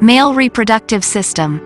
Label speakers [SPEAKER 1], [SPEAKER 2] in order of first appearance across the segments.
[SPEAKER 1] Male reproductive system.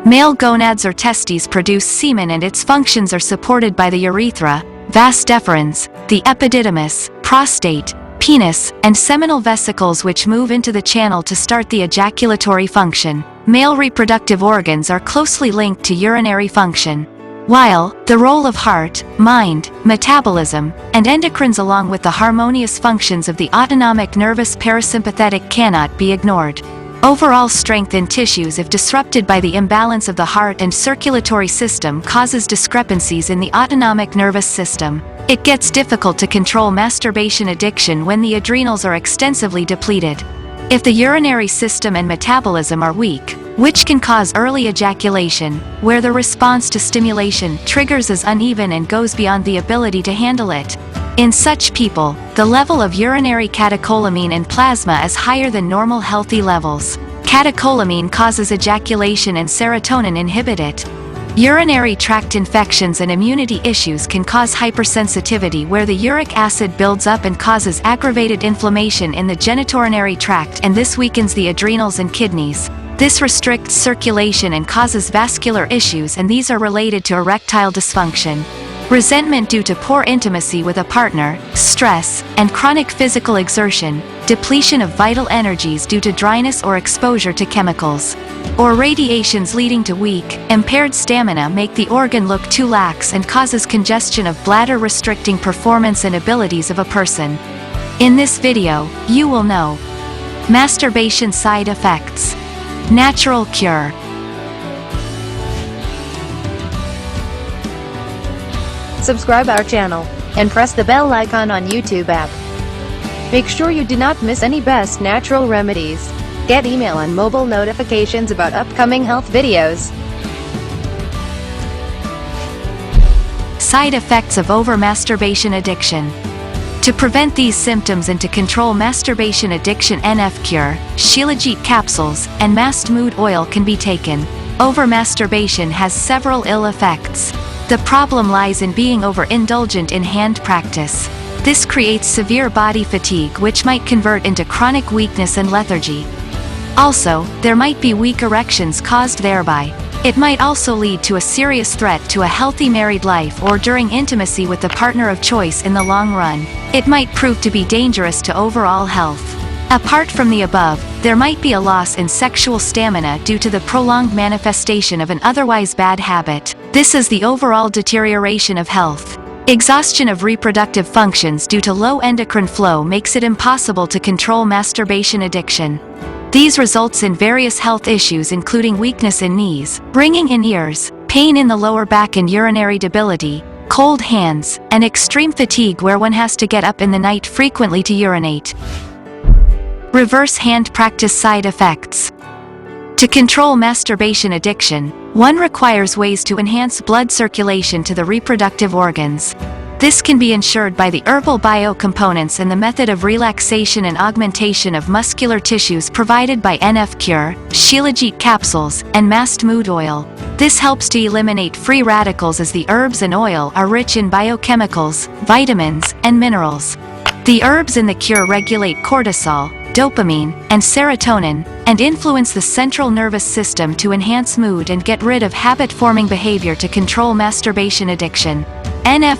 [SPEAKER 1] Male gonads or testes produce semen, and its functions are supported by the urethra, vas deferens, the epididymis, prostate, penis, and seminal vesicles, which move into the channel to start the ejaculatory function. Male reproductive organs are closely linked to urinary function, while the role of heart, mind, metabolism, and endocrines along with the harmonious functions of the autonomic nervous parasympathetic cannot be ignored. Overall strength in tissues, if disrupted by the imbalance of the heart and circulatory system, causes discrepancies in the autonomic nervous system. It gets difficult to control masturbation addiction when the adrenals are extensively depleted. If the urinary system and metabolism are weak, which can cause early ejaculation, where the response to stimulation triggers is uneven and goes beyond the ability to handle it. In such people, the level of urinary catecholamine in plasma is higher than normal healthy levels. Catecholamine causes ejaculation and serotonin inhibit it. Urinary tract infections and immunity issues can cause hypersensitivity, where the uric acid builds up and causes aggravated inflammation in the genitourinary tract, and this weakens the adrenals and kidneys. This restricts circulation and causes vascular issues, and these are related to erectile dysfunction. Resentment due to poor intimacy with a partner, stress, and chronic physical exertion, depletion of vital energies due to dryness or exposure to chemicals, or radiations leading to weak, impaired stamina make the organ look too lax and causes congestion of bladder, restricting performance and abilities of a person. In this video, you will know masturbation side effects, natural cure.
[SPEAKER 2] Subscribe our channel, and press the bell icon on YouTube app. Make sure you do not miss any best natural remedies. Get email and mobile notifications about upcoming health videos.
[SPEAKER 1] Side effects of over-masturbation addiction. To prevent these symptoms and to control masturbation addiction, Cure Shilajit capsules and Mast Mood oil can be taken. Over-masturbation has several ill effects. The problem lies in being overindulgent in hand practice. This creates severe body fatigue, which might convert into chronic weakness and lethargy. Also, there might be weak erections caused thereby. It might also lead to a serious threat to a healthy married life or during intimacy with the partner of choice in the long run. It might prove to be dangerous to overall health. Apart from the above, there might be a loss in sexual stamina due to the prolonged manifestation of an otherwise bad habit. This is the overall deterioration of health. Exhaustion of reproductive functions due to low endocrine flow makes it impossible to control masturbation addiction. These results in various health issues, including weakness in knees, ringing in ears, pain in the lower back and urinary debility, cold hands, and extreme fatigue where one has to get up in the night frequently to urinate. Reverse hand practice side effects. To control masturbation addiction, one requires ways to enhance blood circulation to the reproductive organs. This can be ensured by the herbal biocomponents and the method of relaxation and augmentation of muscular tissues provided by Cure Shilajit capsules and Mast Mood oil. This helps to eliminate free radicals, as the herbs and oil are rich in biochemicals, vitamins, and minerals. The herbs in the cure regulate cortisol, dopamine, and serotonin, and influence the central nervous system to enhance mood and get rid of habit-forming behavior to control masturbation addiction.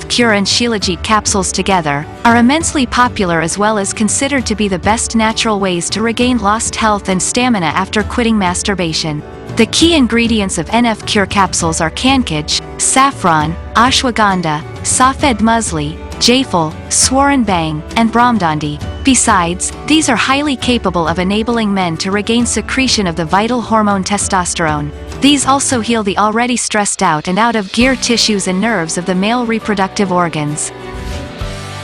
[SPEAKER 1] Cure and Shilajit capsules together are immensely popular, as well as considered to be the best natural ways to regain lost health and stamina after quitting masturbation. The key ingredients of Cure capsules are kankaj, saffron, ashwagandha, safed musli, jafal, swaranbang, and brahmdandi. Besides, these are highly capable of enabling men to regain secretion of the vital hormone testosterone. These also heal the already stressed out and out of gear tissues and nerves of the male reproductive organs.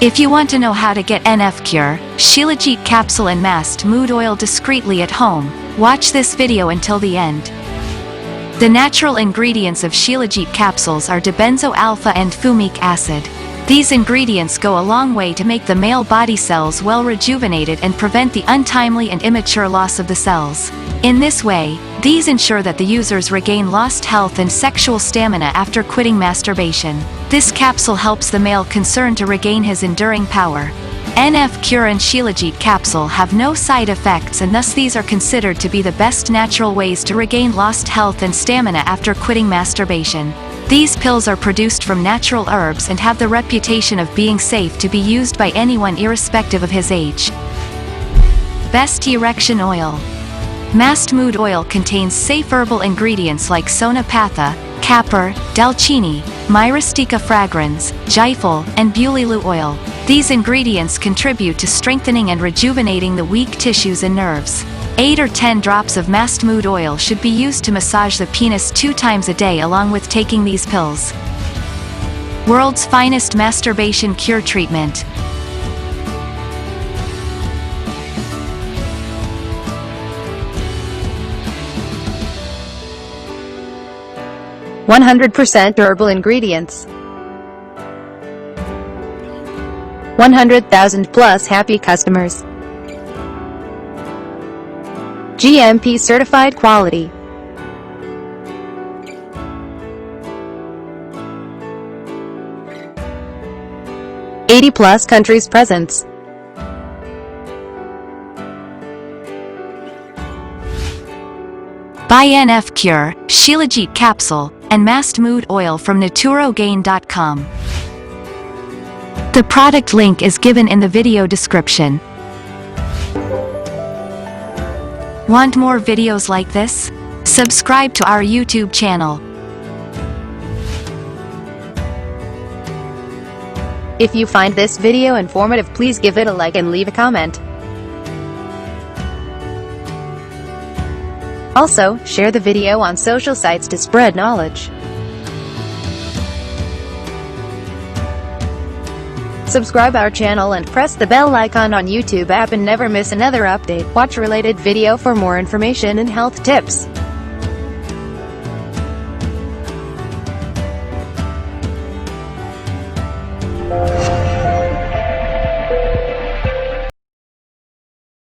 [SPEAKER 1] If you want to know how to get Cure Shilajit capsule and Mast Mood oil discreetly at home, watch this video until the end. The natural ingredients of Shilajit capsules are dibenzo alpha and fumic acid. These ingredients go a long way to make the male body cells well rejuvenated and prevent the untimely and immature loss of the cells. In this way, these ensure that the users regain lost health and sexual stamina after quitting masturbation. This capsule helps the male concerned to regain his enduring power. NF Cure and Shilajit capsule have no side effects, and thus these are considered to be the best natural ways to regain lost health and stamina after quitting masturbation. These pills are produced from natural herbs and have the reputation of being safe to be used by anyone irrespective of his age. Best Erection Oil. Mast Mood oil contains safe herbal ingredients like sonapatha, capper, dalchini, myristica fragrans, jaifal, and bulilu oil. These ingredients contribute to strengthening and rejuvenating the weak tissues and nerves. 8 or 10 drops of Mast Mood oil should be used to massage the penis 2 times a day along with taking these pills. World's finest masturbation cure treatment.
[SPEAKER 2] %100% herbal ingredients. 100,000 plus happy customers. GMP certified quality. +80 countries presence.
[SPEAKER 1] Buy NF Cure, Shilajit capsule, and Mast Mood oil from naturogain.com. The product link is given in the video description. Want more videos like this? Subscribe to our YouTube channel.
[SPEAKER 2] If you find this video informative, please give it a like and leave a comment. Also, share the video on social sites to spread knowledge. Subscribe our channel and press the bell icon on YouTube app and never miss another update. Watch related video for more information and health tips.